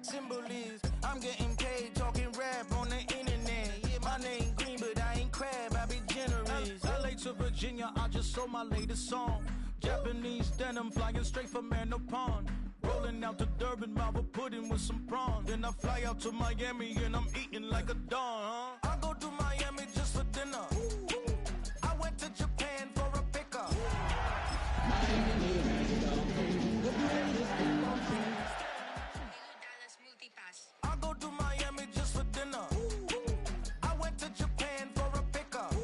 Symbol is, I'm getting paid, talking rap on the internet. Yeah, my name green, but I ain't crab, I be generous. LA to Virginia, I just sold my latest song. Japanese denim, flying straight from Manapon. Rolling out to Durban, Malva pudding with some prawns. Then I fly out to Miami and I'm eating like a don, huh? I go to Miami just for dinner. I went to Japan for a pickup. I go to Miami just for dinner. I went to Japan for a pickup.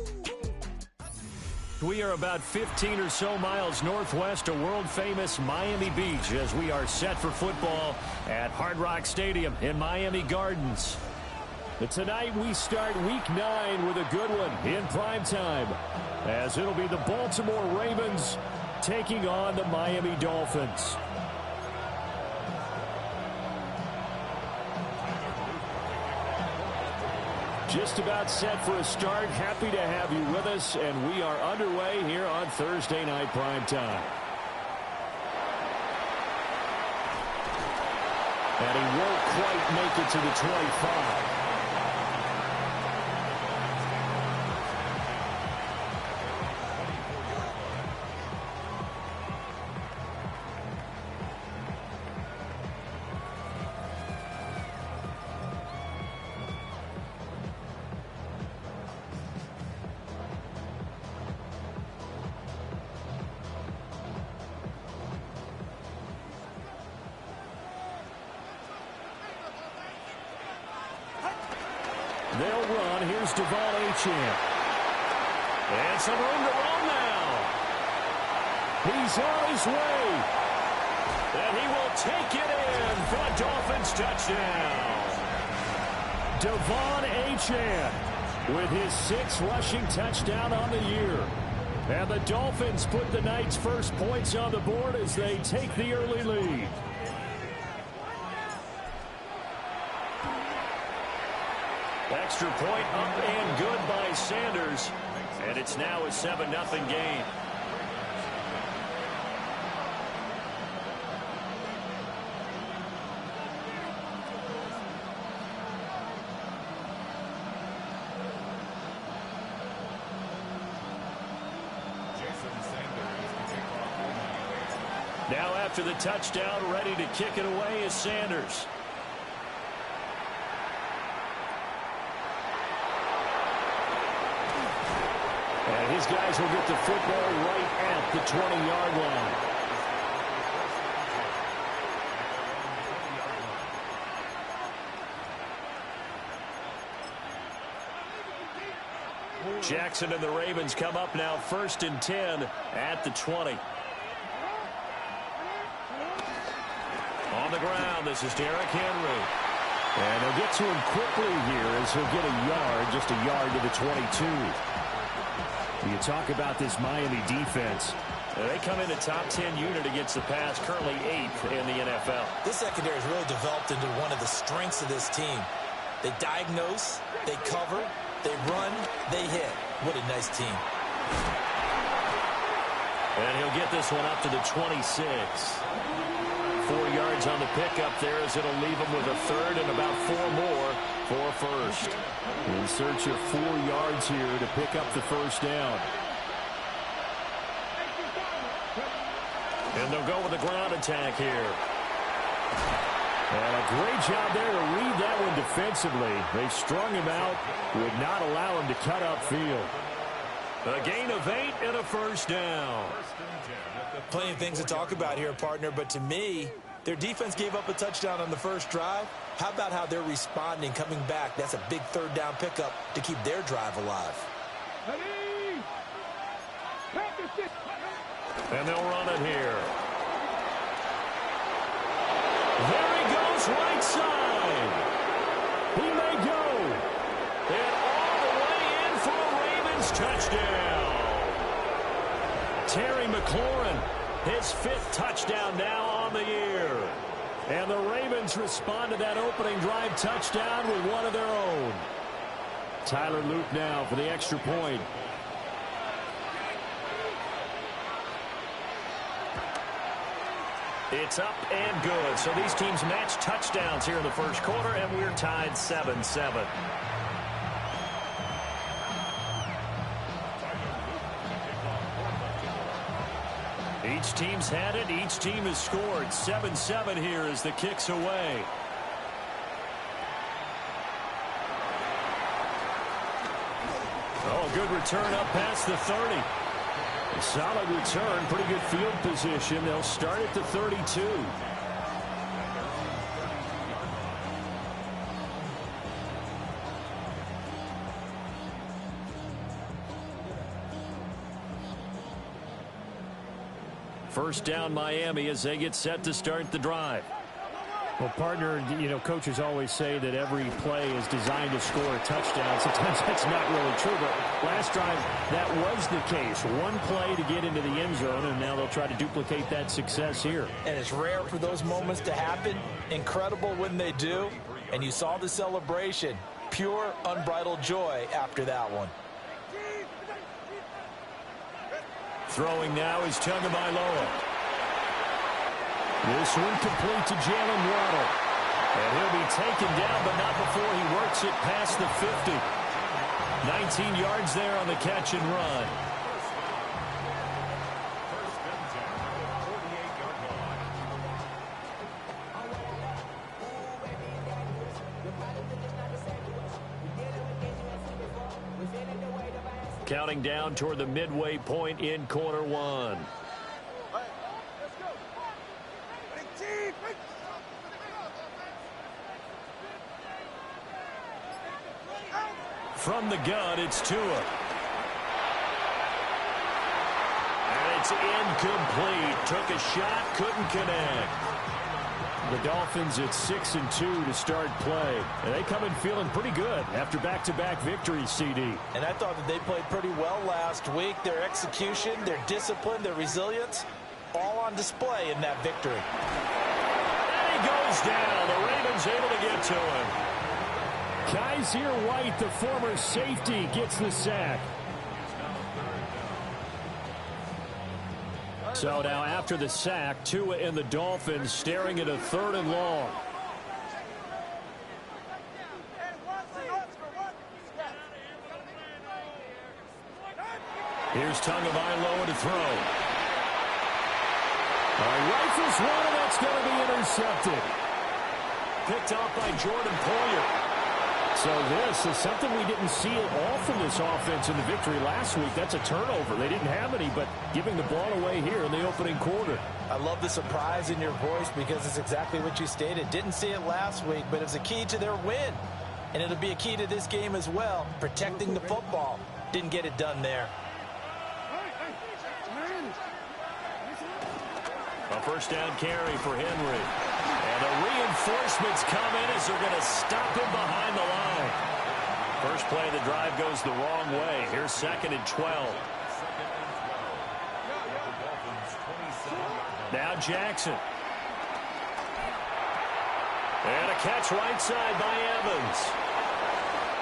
We are about 15 or so miles northwest of world-famous Miami Beach as we are set for football at Hard Rock Stadium in Miami Gardens. But tonight we start Week 9 with a good one in prime time, as it'll be the Baltimore Ravens taking on the Miami Dolphins. Just about set for a start. Happy to have you with us, and we are underway here on Thursday Night Primetime. And he won't quite make it to the 25. They'll run. Here's Dolphin. And some room to run now. He's on his way. And he will take it in for a Dolphins touchdown. Dolphin with his 6th rushing touchdown on the year. And the Dolphins put the night's first points on the board as they take the early lead. Extra point up and good by Sanders. And it's now a 7-0 game. Now after the touchdown, ready to kick it away is Sanders. And his guys will get the football right at the 20-yard line. Jackson and the Ravens come up now 1st and 10 at the 20. On the ground, this is Derrick Henry. And they'll get to him quickly here as he'll get a yard, just a yard to the 22. You talk about this Miami defense. They come in a top 10 unit against the pass, currently 8th in the NFL. This secondary has really developed into one of the strengths of this team. They diagnose, they cover, they run, they hit. What a nice team. And he'll get this one up to the 26. 4 yards on the pickup there as it'll leave him with a third and about 4 more for first. In search of 4 yards here to pick up the first down. And they'll go with a ground attack here. And a great job there to read that one defensively. They strung him out, would not allow him to cut upfield. A gain of 8 and a first down. Plenty of things to talk about here, partner, but to me, their defense gave up a touchdown on the first drive. How about how they're responding, coming back? That's a big third down pickup to keep their drive alive. And they'll run it here. There he goes, right side. He may go. And all the way in for a Ravens touchdown. Terry McLaurin, his 5th touchdown now on the year. And the Ravens respond to that opening drive touchdown with one of their own. Tyler Luke now for the extra point. It's up and good. So these teams match touchdowns here in the first quarter, and we're tied 7-7. Each team's had it. Each team has scored. 7-7 here as the kick's away. Oh, good return up past the 30. A solid return, pretty good field position. They'll start at the 32. First down, Miami, as they get set to start the drive. Well, partner, you know, coaches always say that every play is designed to score a touchdown. Sometimes that's not really true, but last drive, that was the case. One play to get into the end zone, and now they'll try to duplicate that success here. And it's rare for those moments to happen. Incredible when they do. And you saw the celebration. Pure, unbridled joy after that one. Throwing now is Tagovailoa. This one complete to Jalen Waddle. And he'll be taken down, but not before he works it past the 50. 19 yards there on the catch and run. Counting down toward the midway point in quarter one. From the gun, it's Tua. And it's incomplete. Took a shot, couldn't connect. The Dolphins at 6-2 to start play. And they come in feeling pretty good after back-to-back victories, CD. And I thought that they played pretty well last week. Their execution, their discipline, their resilience, all on display in that victory. And he goes down. The Ravens able to get to him. Kaiser White, the former safety, gets the sack. So now after the sack, Tua and the Dolphins staring at a 3rd and long. Here's Tagovailoa to throw. Rifles one, and that's going to be intercepted. Picked off by Jordan Poyer. So this is something we didn't see at all from this offense in the victory last week. That's a turnover. They didn't have any, but giving the ball away here in the opening quarter. I love the surprise in your voice because it's exactly what you stated. Didn't see it last week, but it's a key to their win. And it'll be a key to this game as well, protecting the football. Didn't get it done there. A first down carry for Henry. And the reinforcements come in as they're going to stop him behind the line. First play of the drive goes the wrong way. Here's 2nd and 12. Now Jackson. And a catch right side by Evans.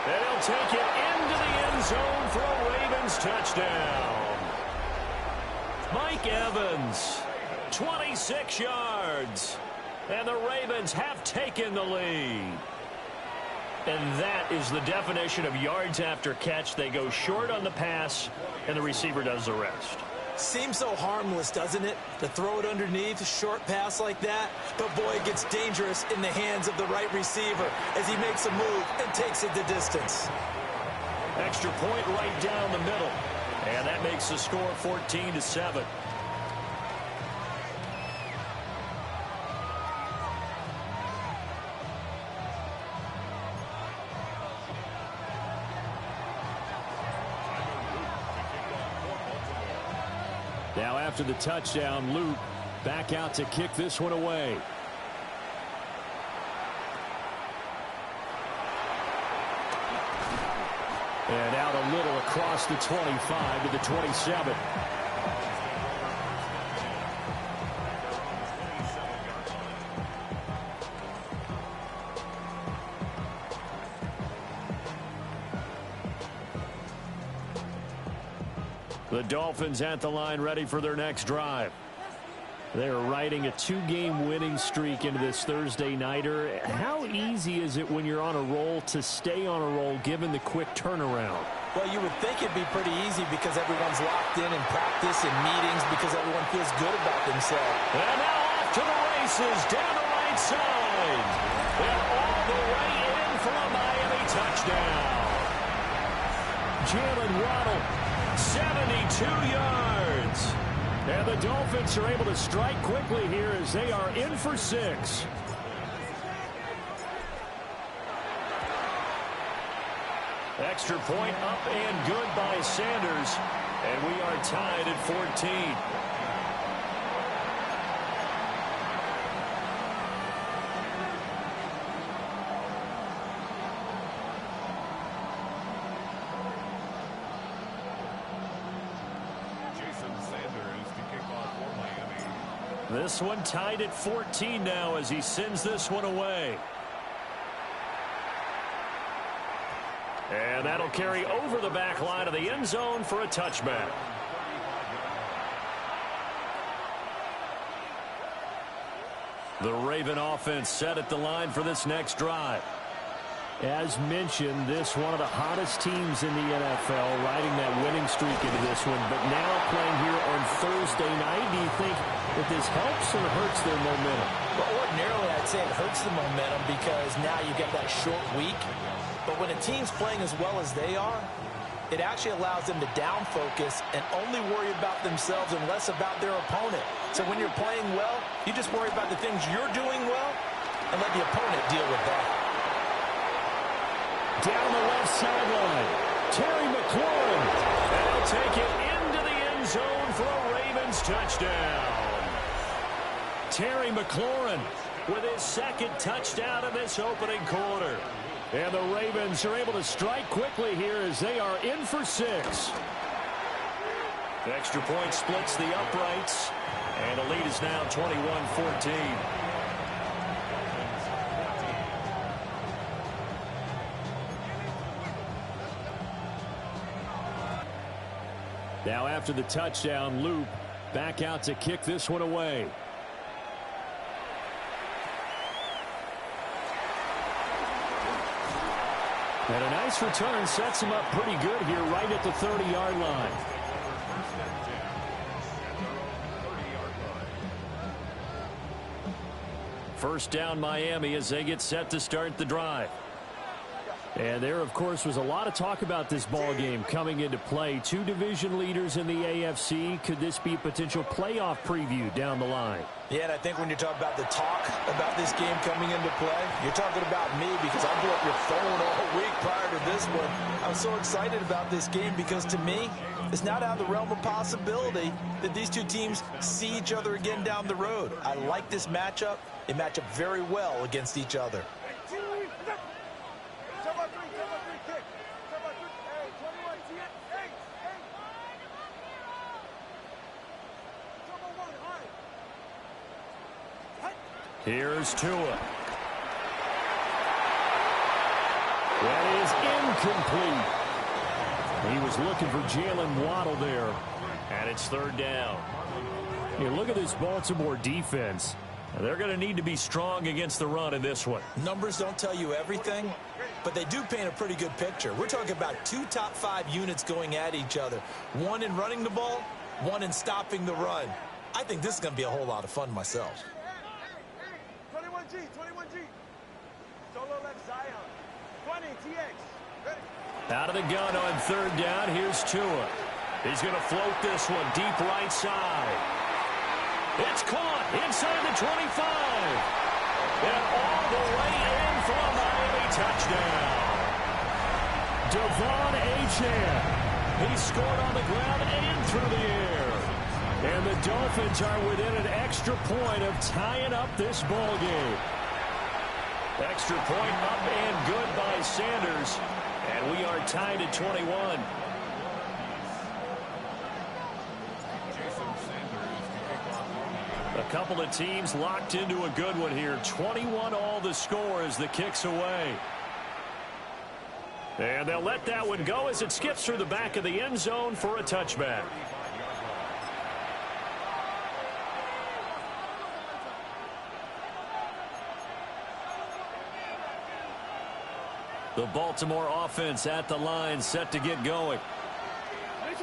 And he'll take it into the end zone for a Ravens touchdown. Mike Evans, 26 yards. And the Ravens have taken the lead. And that is the definition of yards after catch. They go short on the pass, and the receiver does the rest. Seems so harmless, doesn't it? To throw it underneath, a short pass like that. But, boy, it gets dangerous in the hands of the right receiver as he makes a move and takes it the distance. Extra point right down the middle. And that makes the score 14-7. Now after the touchdown, Luke back out to kick this one away. And out a little across the 25 to the 27. The Dolphins at the line ready for their next drive. They're riding a 2-game winning streak into this Thursday nighter. How easy is it when you're on a roll to stay on a roll given the quick turnaround? Well, you would think it'd be pretty easy because everyone's locked in practice and meetings because everyone feels good about themselves. And now off to the races down the right side. And all the way in for a Miami touchdown. Jalen Waddle, 72 yards. And the Dolphins are able to strike quickly here as they are in for 6. Extra point up and good by Sanders. And we are tied at 14. This one tied at 14 now as he sends this one away. And that'll carry over the back line of the end zone for a touchback. The Raven offense set at the line for this next drive. As mentioned, this one of the hottest teams in the NFL, riding that winning streak into this one. But now playing here on Thursday night, do you think that this helps or hurts their momentum? Well, ordinarily, I'd say it hurts the momentum because now you get that short week. But when a team's playing as well as they are, it actually allows them to down focus and only worry about themselves and less about their opponent. So when you're playing well, you just worry about the things you're doing well and let the opponent deal with that. Down the left sideline, Terry McLaurin. And he'll take it into the end zone for a Ravens touchdown. Terry McLaurin with his second touchdown of this opening quarter. And the Ravens are able to strike quickly here as they are in for 6. The extra point splits the uprights. And the lead is now 21-14. Now after the touchdown, loop back out to kick this one away. And a nice return sets him up pretty good here right at the 30-yard line. First down Miami as they get set to start the drive. And there, of course, was a lot of talk about this ball game coming into play. 2 division leaders in the AFC. Could this be a potential playoff preview down the line? Yeah, and I think when you talk about the talk about this game coming into play, you're talking about me because I blew up your phone all week prior to this one. I'm so excited about this game because to me, it's not out of the realm of possibility that these two teams see each other again down the road. I like this matchup. They match up very well against each other. Here's Tua. That is incomplete. He was looking for Jalen Waddle there. And it's third down. You look at this Baltimore defense. They're going to need to be strong against the run in this one. Numbers don't tell you everything, but they do paint a pretty good picture. We're talking about 2 top 5 units going at each other. One in running the ball, one in stopping the run. I think this is going to be a whole lot of fun myself. 21G. Solo left Zion. 20, TX. Ready. Out of the gun on third down. Here's Tua. He's going to float this one deep right side. It's caught inside the 25. And all the way in for a Miami touchdown. Devon Achane. He scored on the ground and through the air. And the Dolphins are within an extra point of tying up this ball game. Extra point up and good by Sanders. And we are tied at 21. A couple of teams locked into a good one here. 21 all the score as the kick's away. And they'll let that one go as it skips through the back of the end zone for a touchback. The Baltimore offense at the line, set to get going.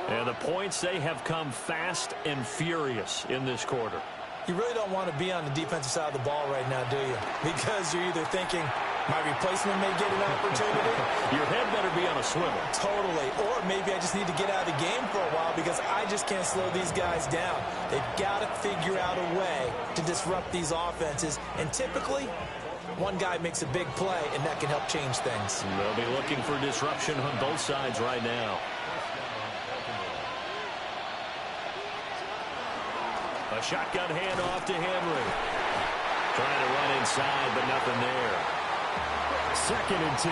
And the points, they have come fast and furious in this quarter. You really don't want to be on the defensive side of the ball right now, do you? Because you're either thinking, my replacement may get an opportunity. Your head better be on a swivel. Totally. Or maybe I just need to get out of the game for a while because I just can't slow these guys down. They've got to figure out a way to disrupt these offenses. And typically, one guy makes a big play, and that can help change things. They'll be looking for disruption on both sides right now. A shotgun handoff to Henry. Trying to run inside, but nothing there. 2nd and 10.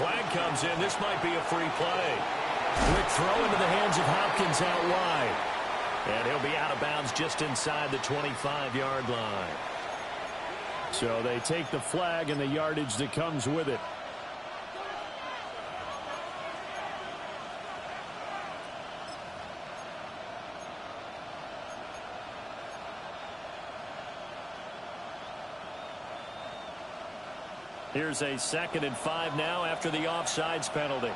Flag comes in. This might be a free play. Quick throw into the hands of Hopkins out wide. And he'll be out of bounds just inside the 25-yard line. So they take the flag and the yardage that comes with it. Here's a 2nd and 5 now after the offsides penalty.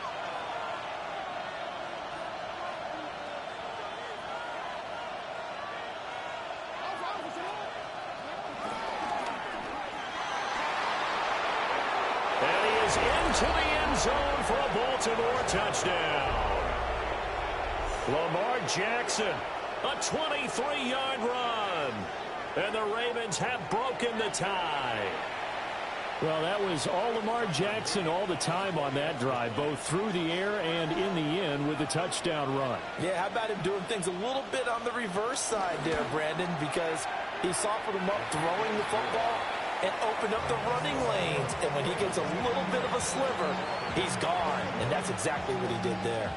And he is into the end zone for a Baltimore touchdown. Lamar Jackson, a 23-yard run. And the Ravens have broken the tie. Well, that was all Lamar Jackson all the time on that drive, both through the air and in the end with the touchdown run. Yeah, how about him doing things a little bit on the reverse side there, Brandon, because he softened him up throwing the football and opened up the running lanes. And when he gets a little bit of a sliver, he's gone. And that's exactly what he did there.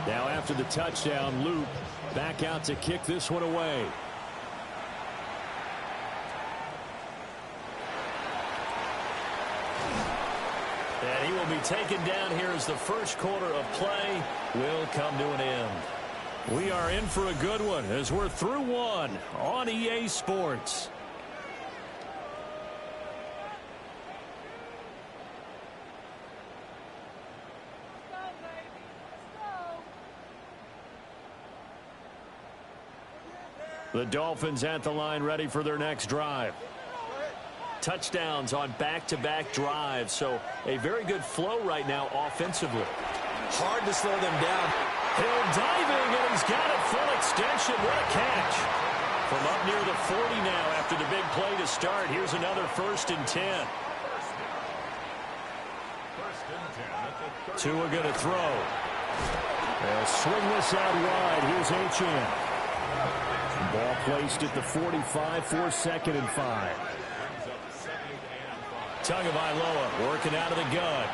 Now after the touchdown, Luke back out to kick this one away. And he will be taken down here as the first quarter of play will come to an end. We are in for a good one as we're through one on EA Sports. The Dolphins at the line ready for their next drive. Touchdowns on back-to-back drives, so a very good flow right now offensively. Hard to slow them down. Hill diving, and he's got it full extension. What a catch. From up near the 40 now after the big play to start. Here's another 1st and 10. Tua going to throw. They'll swing this out wide. Here's Achane. Ball placed at the 45 for 2nd and 5. Tagovailoa working out of the gun.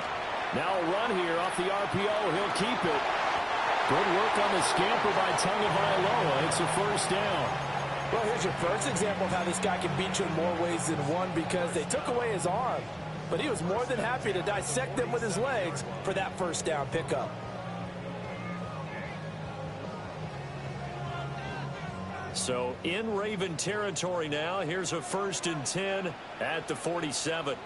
Now a run here off the RPO. He'll keep it. Good work on the scamper by Tagovailoa. It's a 1st down. Well, here's your first example of how this guy can beat you in more ways than one because they took away his arm. But he was more than happy to dissect them with his legs for that 1st down pickup. So in Raven territory now. Here's a 1st and 10 at the 47.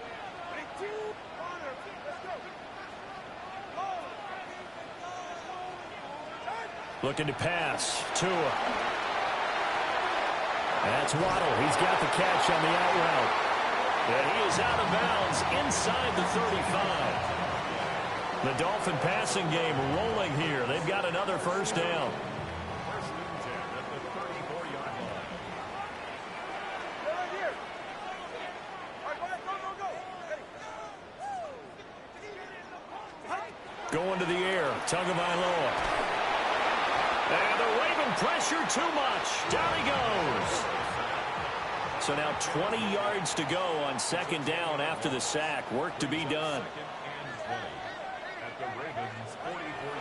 Looking to pass. Tua. That's Waddle. He's got the catch on the out route. And he is out of bounds inside the 35. The Dolphin passing game rolling here. They've got another 1st down. Going to the air. Tagovailoa. And the Raven pressure too much. Down he goes. So now 20 yards to go on 2nd down after the sack. Work to be done.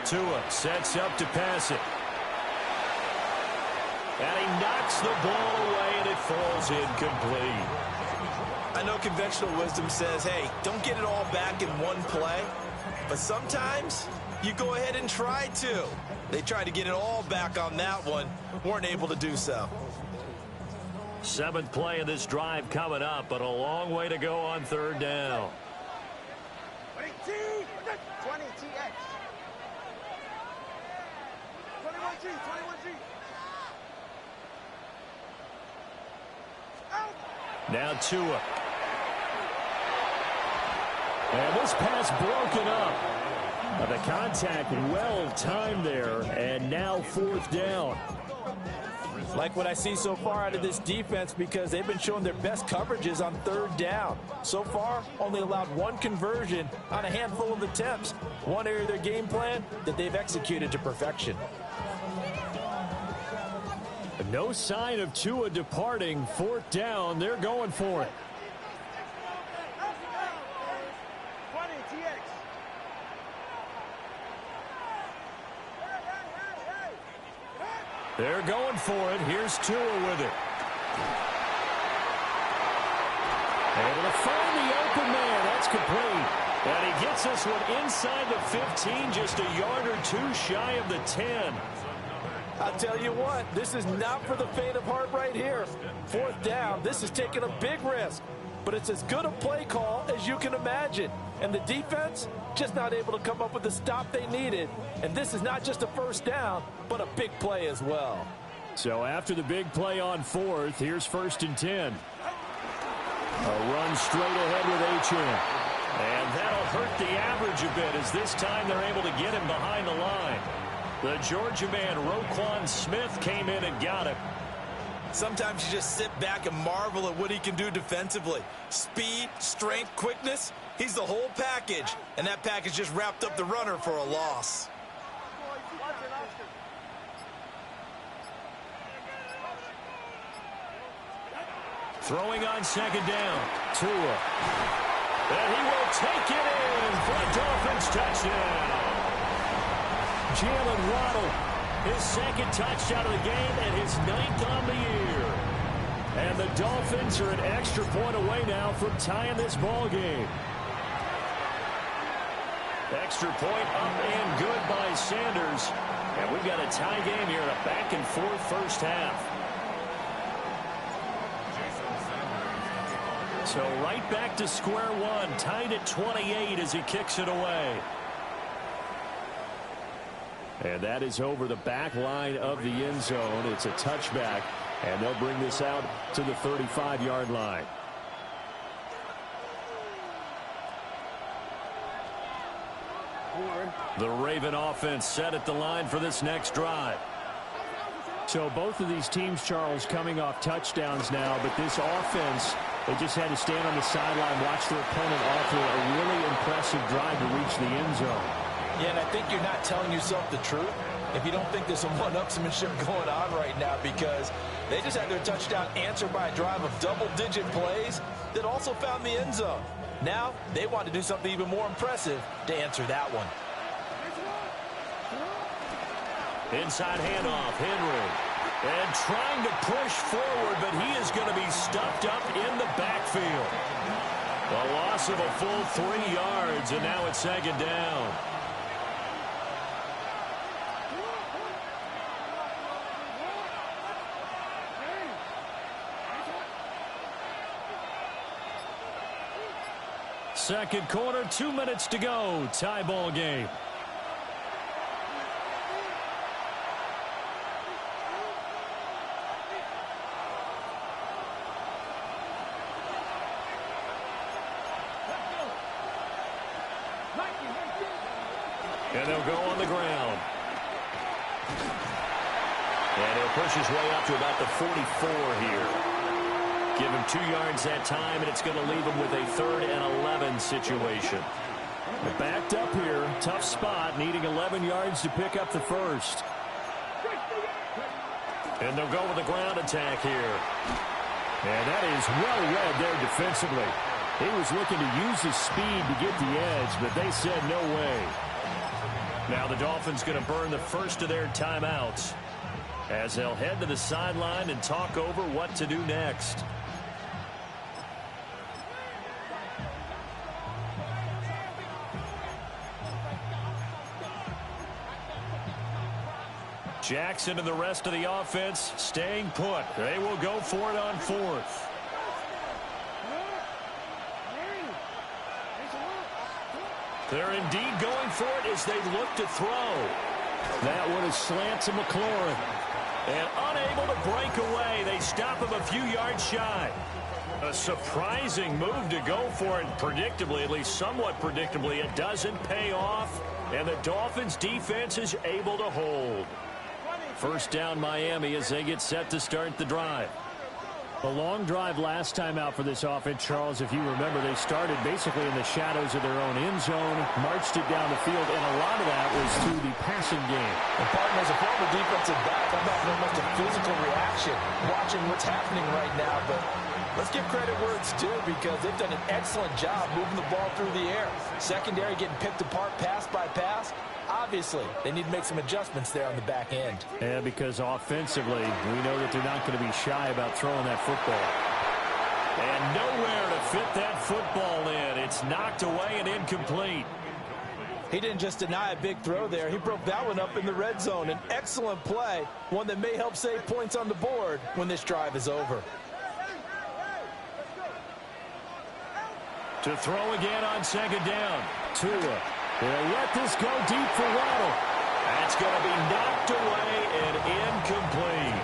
Tua sets up to pass it. And he knocks the ball away, and it falls incomplete. I know conventional wisdom says, hey, don't get it all back in one play. But sometimes you go ahead and try to. They tried to get it all back on that one. Weren't able to do so. 7th play of this drive coming up, but a long way to go on 3rd down. 20 TX. 21G, 21G. Now Tua. And this pass broken up. The contact well timed there, and now 4th down. Like what I see so far out of this defense, because they've been showing their best coverages on 3rd down. So far, only allowed 1 conversion on a handful of attempts. One area of their game plan that they've executed to perfection. No sign of Tua departing. 4th down, they're going for it. 20 TX. They're going for it. Here's Tua with it. Able to find the open man. That's complete. And he gets this one inside the 15, just a yard or 2 shy of the 10. I'll tell you what, this is not for the faint of heart right here. 4th down, this is taking a big risk. But it's as good a play call as you can imagine. And the defense just not able to come up with the stop they needed. And this is not just a 1st down, but a big play as well. So after the big play on 4th, here's 1st and 10. A run straight ahead with Achane. And that'll hurt the average a bit, as this time they're able to get him behind the line. The Georgia man, Roquan Smith, came in and got him. Sometimes you just sit back and marvel at what he can do defensively. Speed, strength, quickness, he's the whole package. And that package just wrapped up the runner for a loss. Throwing on 2nd down, Tua. And he will take it in for a Dolphins touchdown. Jalen Waddle, his 2nd touchdown of the game and his 9th on the year. And the Dolphins are an extra point away now from tying this ball game. Extra point up and good by Sanders. And we've got a tie game here in a back-and-forth 1st half. So right back to square one, tied at 28 as he kicks it away. And that is over the back line of the end zone. It's a touchback, and they'll bring this out to the 35-yard line. The Raven offense set at the line for this next drive. So both of these teams, Charles, coming off touchdowns now, but this offense, they just had to stand on the sideline, watch their opponent offer a really impressive drive to reach the end zone. Yeah, and I think you're not telling yourself the truth if you don't think there's some one-upsmanship going on right now, because they just had their touchdown answered by a drive of double-digit plays that also found the end zone. Now they want to do something even more impressive to answer that one. Inside handoff, Henry. And trying to push forward, but he is going to be stuffed up in the backfield. A loss of a full 3 yards, and now it's 2nd down. Second quarter, 2 minutes to go. Tie ball game. And they'll go on the ground. And he'll push his way up to about the 44 here. Give him 2 yards that time, and it's going to leave him with a 3rd and 11 situation. They're backed up here. Tough spot, needing 11 yards to pick up the 1st. And they'll go with the ground attack here. And that is well read there defensively. He was looking to use his speed to get the edge, but they said no way. Now the Dolphins going to burn the first of their timeouts as they'll head to the sideline and talk over what to do next. Jackson and the rest of the offense staying put. They will go for it on fourth. They're indeed going for it as they look to throw. That one is slant to McLaurin. And unable to break away. They stop him a few yards shy. A surprising move to go for it. Predictably, at least somewhat predictably, it doesn't pay off. And the Dolphins defense is able to hold. First down Miami as they get set to start the drive. A long drive last time out for this offense, Charles. If you remember, they started basically in the shadows of their own end zone, marched it down the field, and a lot of that was through the passing game. And partner, as a former defensive back, I'm not very much a physical reaction watching what's happening right now, but let's give credit where it's due because they've done an excellent job moving the ball through the air. Secondary getting picked apart pass by pass. Obviously, they need to make some adjustments there on the back end. Yeah, because offensively, we know that they're not going to be shy about throwing that football. And nowhere to fit that football in. It's knocked away and incomplete. He didn't just deny a big throw there. He broke that one up in the red zone. An excellent play, one that may help save points on the board when this drive is over. To throw again on second down. Tua. They'll let this go deep for Waddle. That's going to be knocked away and incomplete.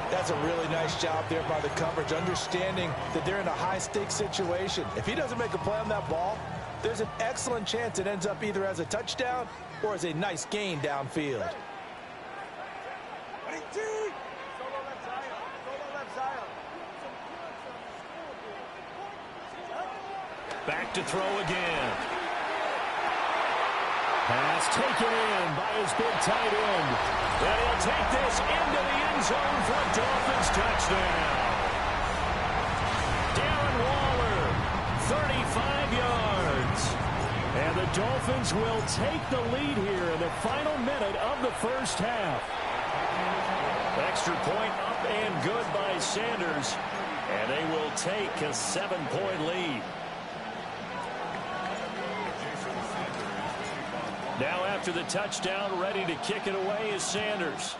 That's a really nice job there by the coverage, understanding that they're in a high-stakes situation. If he doesn't make a play on that ball, there's an excellent chance it ends up either as a touchdown or as a nice gain downfield. Back to throw again. Pass taken in by his big tight end. And he'll take this into the end zone for a Dolphins touchdown. Darren Waller, 35 yards. And the Dolphins will take the lead here in the final minute of the first half. Extra point up and good by Sanders. And they will take a 7-point lead. Now after the touchdown, ready to kick it away is Sanders.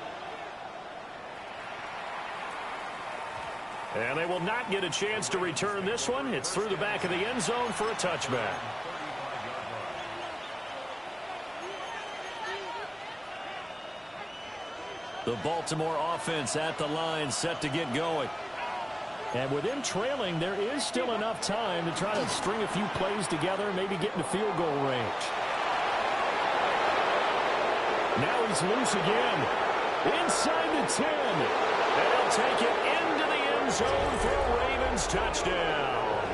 And they will not get a chance to return this one. It's through the back of the end zone for a touchback. The Baltimore offense at the line, set to get going. And with them trailing, there is still enough time to try to string a few plays together, maybe get into field goal range. Now he's loose again. Inside the 10. And he'll take it into the end zone for a Ravens touchdown.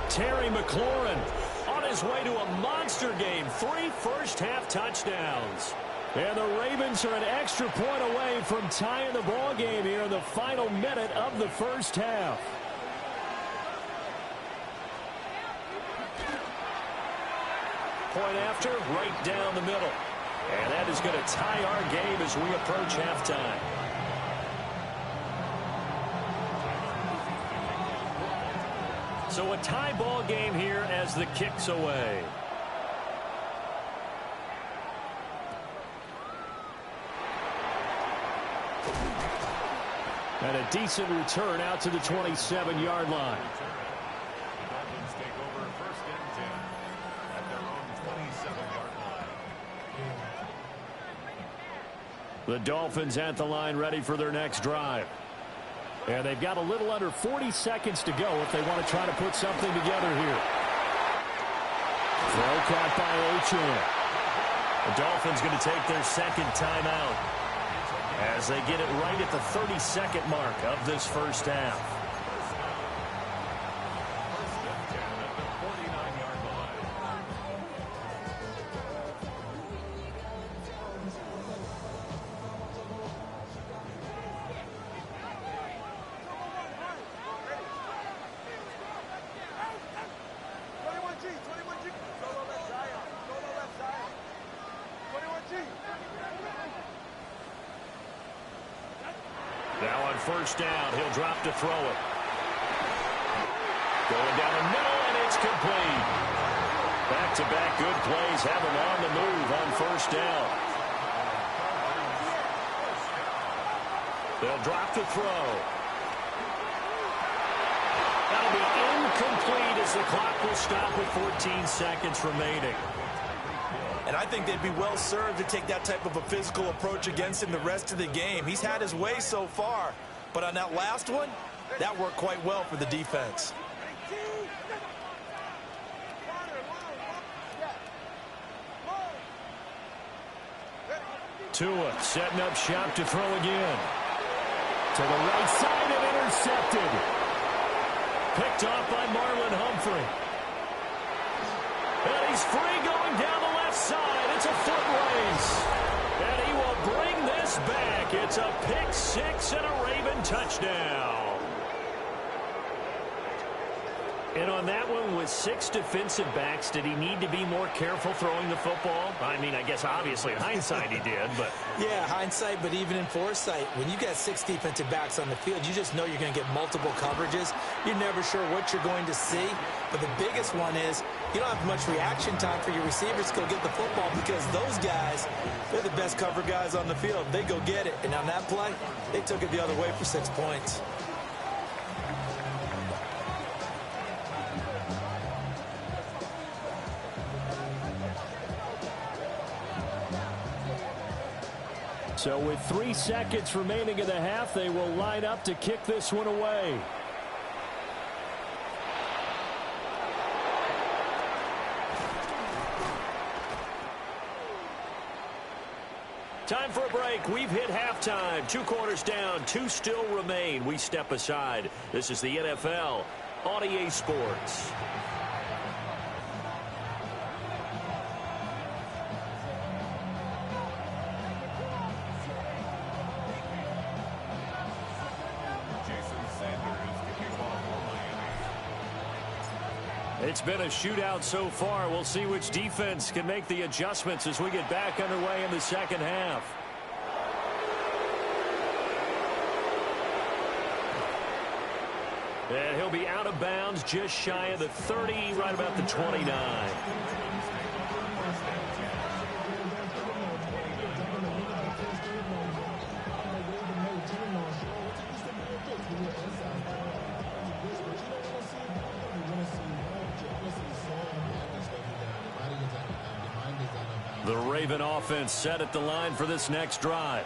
Terry McLaurin on his way to a monster game. 3 first-half touchdowns. And the Ravens are an extra point away from tying the ball game here in the final minute of the first half. Point after, right down the middle. And that is going to tie our game as we approach halftime. So a tie ball game here as the kick's away. And a decent return out to the 27-yard line. The Dolphins at the line ready for their next drive. And they've got a little under 40 seconds to go if they want to try to put something together here. Throw caught by Achane. The Dolphins going to take their second timeout as they get it right at the 30-second mark of this first half. Now on first down, he'll drop to throw it. Going down the middle, and it's complete. Back-to-back good plays have him on the move on first down. They'll drop the throw. That'll be incomplete as the clock will stop with 14 seconds remaining. And I think they'd be well served to take that type of a physical approach against him the rest of the game. He's had his way so far, but on that last one, that worked quite well for the defense. Tua setting up shop to throw again. To the right side and intercepted. Picked off by Marlon Humphrey. And he's free going down the left side. It's a foot race. And he will bring this back. It's a pick six and a Raven touchdown. And on that one, with 6 defensive backs, did he need to be more careful throwing the football? I mean, I guess obviously in hindsight he did, but... Yeah, hindsight, but even in foresight, when you got 6 defensive backs on the field, you just know you're going to get multiple coverages. You're never sure what you're going to see. But the biggest one is you don't have much reaction time for your receivers to go get the football because those guys, they're the best cover guys on the field. They go get it. And on that play, they took it the other way for 6 points. So with 3 seconds remaining in the half, they will line up to kick this one away. Time for a break. We've hit halftime. 2 quarters down, 2 still remain. We step aside. This is the NFL on EA Sports. It's been a shootout so far. We'll see which defense can make the adjustments as we get back underway in the second half. And he'll be out of bounds just shy of the 30, right about the 29. The Raven offense set at the line for this next drive.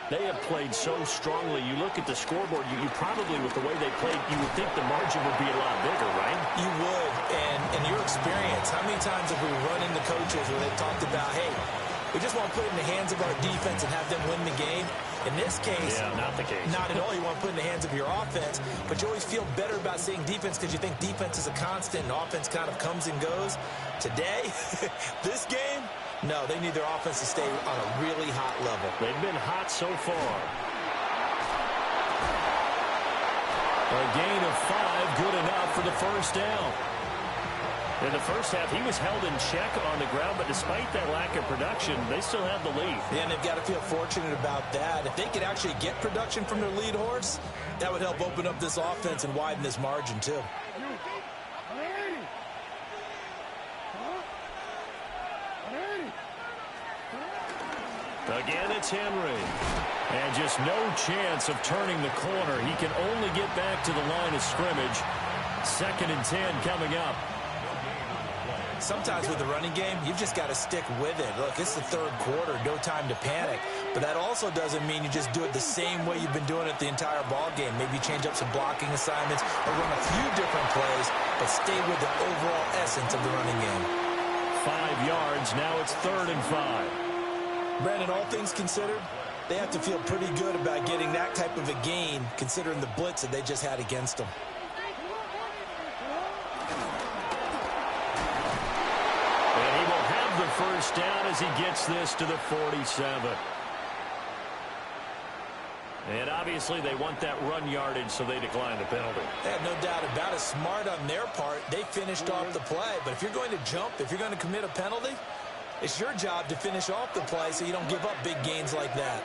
They have played so strongly. You look at the scoreboard, you probably, with the way they played, you would think the margin would be a lot bigger, right? You would. And in your experience, how many times have we run into coaches where they've talked about, hey, we just want to put it in the hands of our defense and have them win the game? In this case, yeah, not the case. Not at all. You want to put it in the hands of your offense, but you always feel better about seeing defense because you think defense is a constant and offense kind of comes and goes. Today, this game, no, they need their offense to stay on a really hot level. They've been hot so far. A gain of 5, good enough for the first down. In the first half, he was held in check on the ground, but despite that lack of production, they still have the lead. Yeah, and they've got to feel fortunate about that. If they could actually get production from their lead horse, that would help open up this offense and widen this margin, too. Again, it's Henry. And just no chance of turning the corner. He can only get back to the line of scrimmage. 2nd and 10 coming up. Sometimes with the running game, you've just got to stick with it. Look, it's the 3rd quarter, no time to panic. But that also doesn't mean you just do it the same way you've been doing it the entire ball game. Maybe change up some blocking assignments or run a few different plays, but stay with the overall essence of the running game. 5 yards, now it's 3rd and 5. Brandon, all things considered, they have to feel pretty good about getting that type of a gain, considering the blitz that they just had against them. And he will have the first down as he gets this to the 47. And obviously they want that run yardage, so they decline the penalty. They had no doubt about it. Smart on their part. They finished off the play. But if you're going to jump, if you're going to commit a penalty, it's your job to finish off the play so you don't give up big gains like that.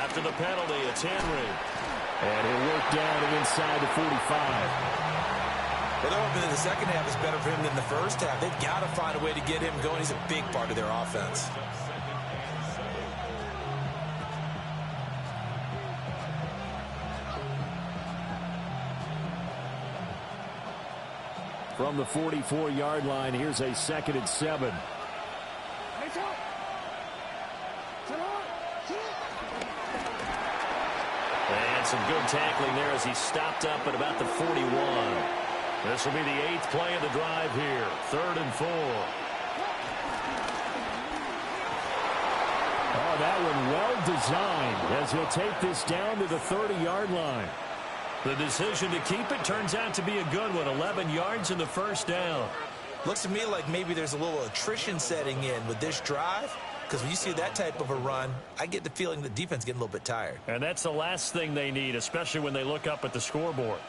After the penalty, it's Henry. And he'll work down and inside the 45. Well, they're hoping that the second half is better for him than the first half. They've got to find a way to get him going. He's a big part of their offense. from the 44-yard line. Here's a 2nd and 7. And some good tackling there as he stopped up at about the 41. This will be the 8th play of the drive here. 3rd and 4. Oh, that one well designed as he'll take this down to the 30-yard line. The decision to keep it turns out to be a good one. 11 yards in the first down. Looks to me like maybe there's a little attrition setting in with this drive. Because when you see that type of a run, I get the feeling the defense is getting a little bit tired. And that's the last thing they need, especially when they look up at the scoreboard.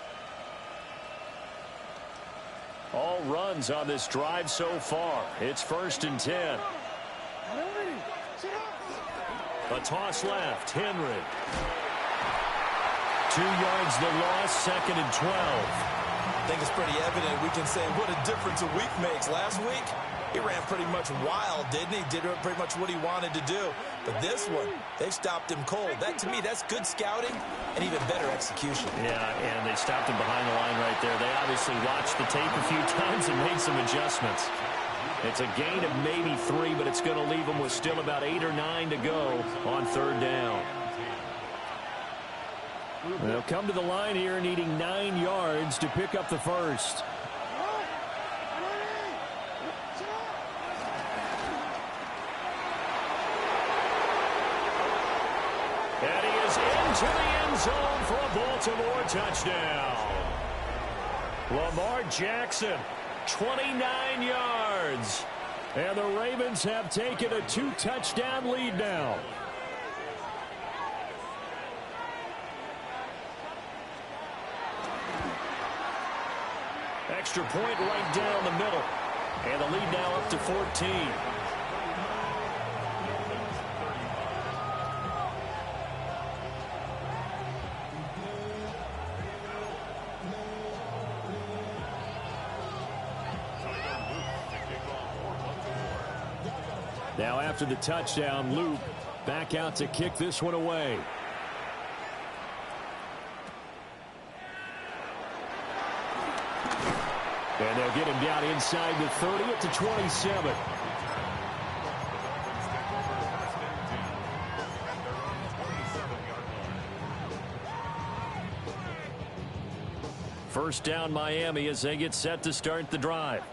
All runs on this drive so far. It's 1st and 10. A toss left. Henry. 2 yards the loss. 2nd and 12. I think it's pretty evident we can say what a difference a week makes. Last week, he ran pretty much wild, didn't he? Did pretty much what he wanted to do. But this one, they stopped him cold. That, to me, that's good scouting and even better execution. Yeah, and they stopped him behind the line right there. They obviously watched the tape a few times and made some adjustments. It's a gain of maybe 3, but it's going to leave them with still about 8 or 9 to go on 3rd down. They'll come to the line here needing 9 yards to pick up the first. And he is into the end zone for a Baltimore touchdown. Lamar Jackson, 29 yards. And the Ravens have taken a 2-touchdown lead now. Extra point right down the middle. And the lead now up to 14. Now after the touchdown, Luke back out to kick this one away. And they'll get him down inside the 30 at the 27. First down Miami as they get set to start the drive.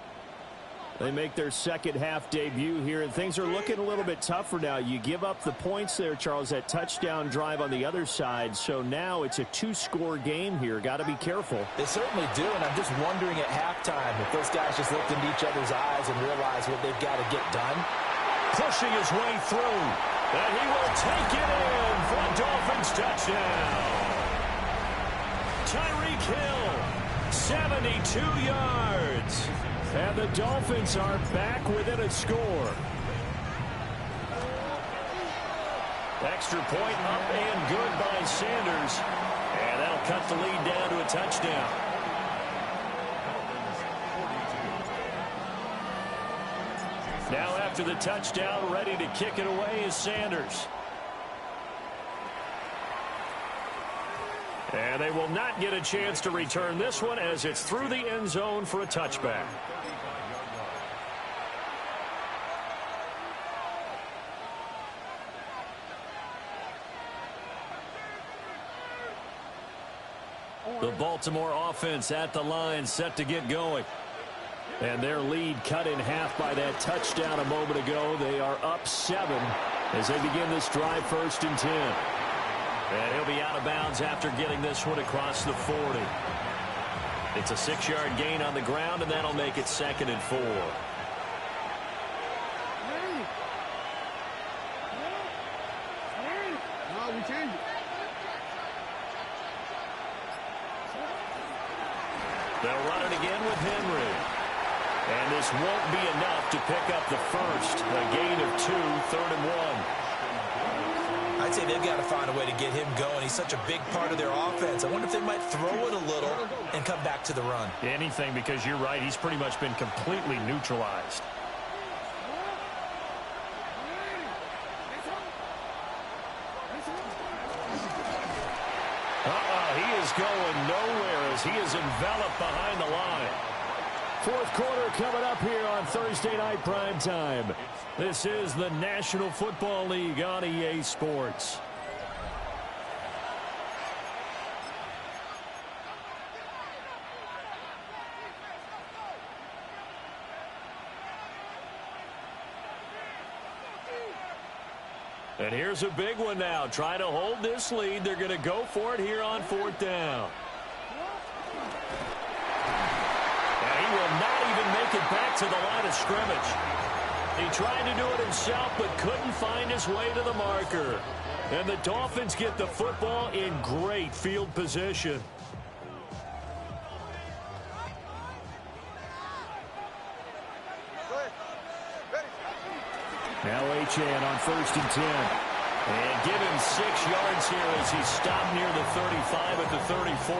They make their second half debut here, and things are looking a little bit tougher now. You give up the points there, Charles, that touchdown drive on the other side. So now it's a 2-score game here. Got to be careful. They certainly do, and I'm just wondering at halftime if those guys just looked into each other's eyes and realized what they've got to get done. Pushing his way through, and he will take it in for a Dolphins touchdown. Tyreek Hill, 72 yards. And the Dolphins are back within a score. Extra point up and good by Sanders. And that'll cut the lead down to a touchdown. Now after the touchdown, ready to kick it away is Sanders. And they will not get a chance to return this one as it's through the end zone for a touchback. The Baltimore offense at the line, set to get going. And their lead cut in half by that touchdown a moment ago. They are up 7 as they begin this drive, 1st and 10. And he'll be out of bounds after getting this one across the 40. It's a 6-yard gain on the ground, and that'll make it 2nd and 4. They'll run it again with Henry. And this won't be enough to pick up the first. A gain of 2, 3rd and 1. I'd say they've got to find a way to get him going. He's such a big part of their offense. I wonder if they might throw it a little and come back to the run. Anything, because you're right. He's pretty much been completely neutralized. He is going nowhere as he is enveloped behind the line. fourth quarter coming up here on Thursday Night Primetime. This is the National Football League on EA Sports. And here's a big one now. Trying to hold this lead. They're going to go for it here on fourth down. And he will not even make it back to the line of scrimmage. He tried to do it himself but couldn't find his way to the marker. And the Dolphins get the football in great field position. Now Achane on 1st and 10. And give him 6 yards here as he stopped near the 35 at the 34.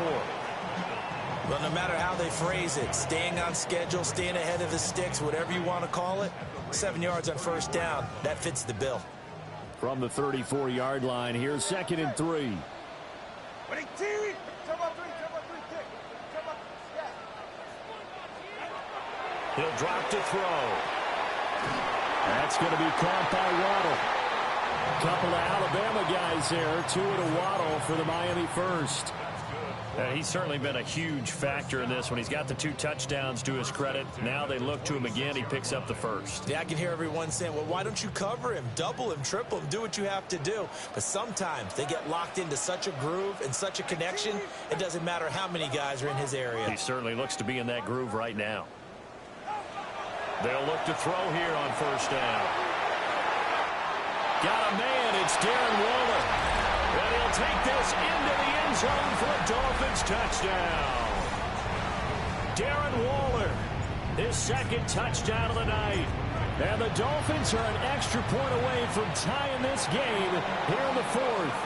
Well, no matter how they phrase it, staying on schedule, staying ahead of the sticks, whatever you want to call it, 7 yards on first down, that fits the bill. From the 34-yard line, here's 2nd and 3. He'll drop to throw. That's going to be caught by Waddle. A couple of Alabama guys there, 2 to Waddle for the Miami first. He's certainly been a huge factor in this one. He's got the 2 touchdowns to his credit. Now they look to him again. He picks up the first. Yeah, I can hear everyone saying, well, why don't you cover him, double him, triple him, do what you have to do. But sometimes they get locked into such a groove and such a connection, it doesn't matter how many guys are in his area. He certainly looks to be in that groove right now. They'll look to throw here on first down. Got a man. It's Darren Waller. And he'll take this into the end zone for a Dolphins touchdown. Darren Waller, his 2nd touchdown of the night. And the Dolphins are an extra point away from tying this game here in the 4th.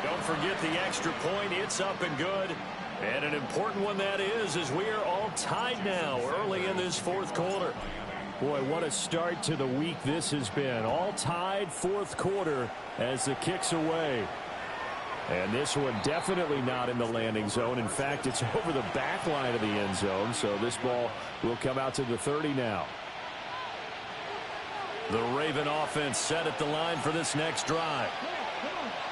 Don't forget the extra point. It's up and good. And an important one that is, as we are all tied now early in this 4th quarter. Boy, what a start to the week this has been. All tied 4th quarter as the kick's away. And this one definitely not in the landing zone. In fact, it's over the back line of the end zone. So this ball will come out to the 30 now. The Raven offense set at the line for this next drive.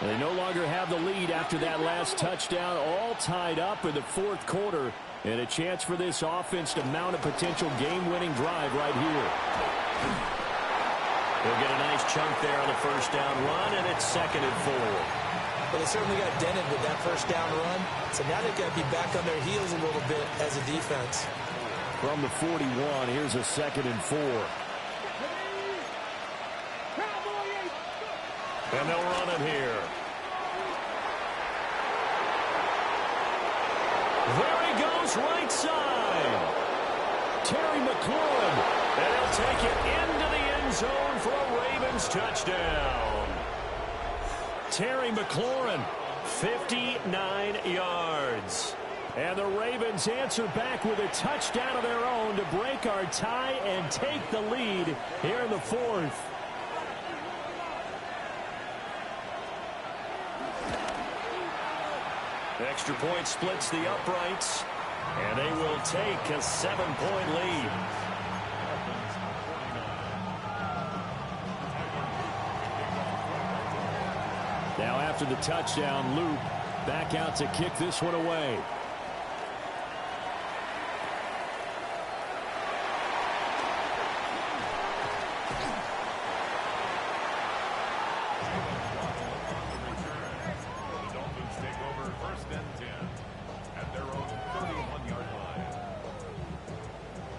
They no longer have the lead after that last touchdown, all tied up in the 4th quarter, and a chance for this offense to mount a potential game-winning drive right here. They'll get a nice chunk there on the first down run, and it's 2nd and 4. Well, they certainly got dented with that first down run, so now they've got to be back on their heels a little bit as a defense. From the 41, here's a 2nd and 4. And they'll run it here. There he goes, right side. Terry McLaurin. And he'll take it into the end zone for a Ravens touchdown. Terry McLaurin, 59 yards. And the Ravens answer back with a touchdown of their own to break our tie and take the lead here in the 4th. Extra point splits the uprights, and they will take a 7-point lead. Now after the touchdown, Luke back out to kick this one away.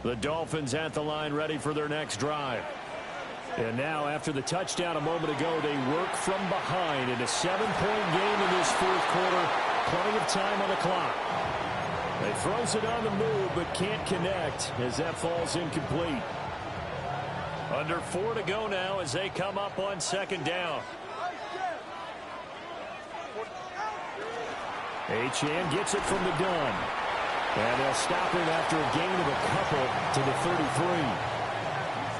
The Dolphins at the line ready for their next drive. And now after the touchdown a moment ago, they work from behind in a 7-point game in this 4th quarter. Plenty of time on the clock. They throws it on the move but can't connect as that falls incomplete. Under 4 to go now as they come up on 2nd down. Achane gets it from the gun. And they'll stop him after a gain of a couple to the 33.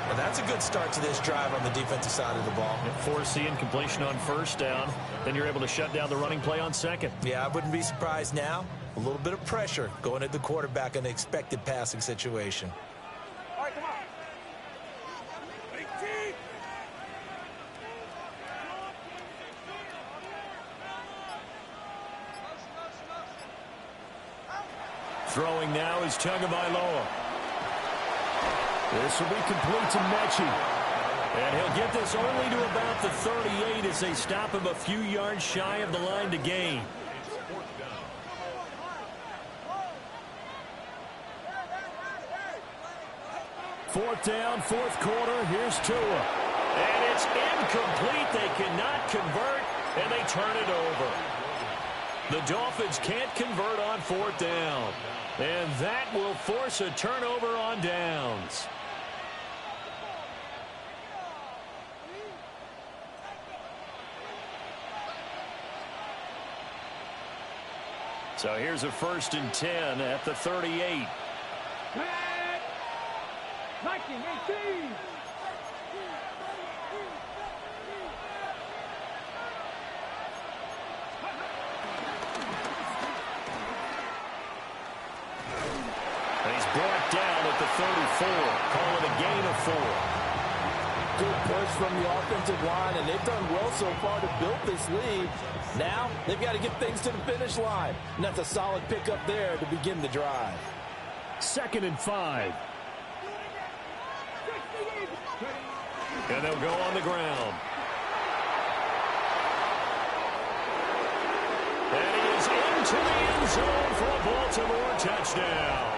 Well, that's a good start to this drive on the defensive side of the ball. Force the incompletion on first down. Then you're able to shut down the running play on 2nd. Yeah, I wouldn't be surprised now A little bit of pressure going at the quarterback in an expected passing situation. All right, come on. Throwing now is Tagovailoa. This will be complete to Mechie. And he'll get this only to about the 38 as they stop him a few yards shy of the line to gain. Fourth down, fourth quarter. Here's Tua. And it's incomplete. They cannot convert, and they turn it over. The Dolphins can't convert on fourth down. And that will force a turnover on downs. So here's a 1st and 10 at the 38. He's brought down at the 34. Call it a gain of 4. Good push from the offensive line, and they've done well so far to build this lead. Now they've got to get things to the finish line, and that's a solid pickup there to begin the drive. 2nd and 5. And they'll go on the ground. And he is into the end zone for a Baltimore touchdown.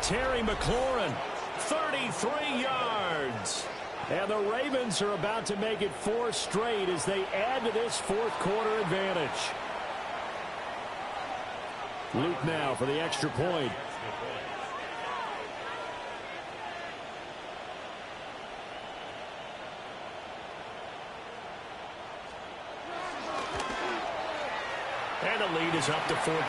Terry McLaurin, 33 yards. And the Ravens are about to make it 4 straight as they add to this fourth quarter advantage. Luke now for the extra point. And the lead is up to 14.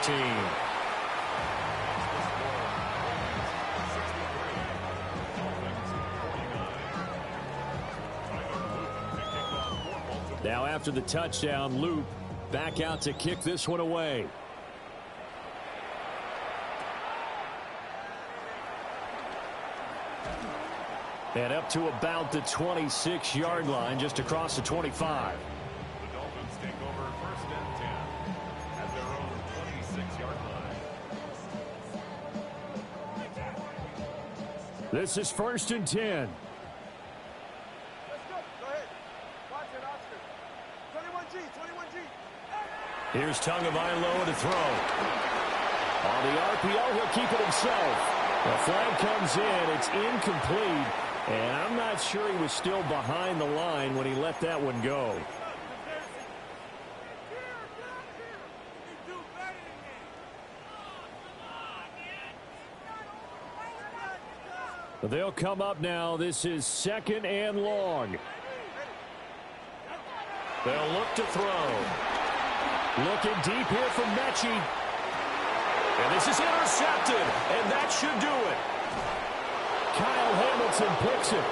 Now after the touchdown, Luke back out to kick this one away. And up to about the 26-yard line, just across the 25. The Dolphins take over 1st and 10 at their own 26-yard line. This is 1st and 10. Let's go. Go ahead. Watch it, Oscar. 21G, 21G. Here's Tagovailoa to throw. On the RPO, he'll keep it himself. The flag comes in. It's incomplete. And I'm not sure he was still behind the line when he let that one go. They'll come up now. This is 2nd and long. They'll look to throw. Looking deep here from Mechie. And this is intercepted. And that should do it. Kyle Hamilton picks it.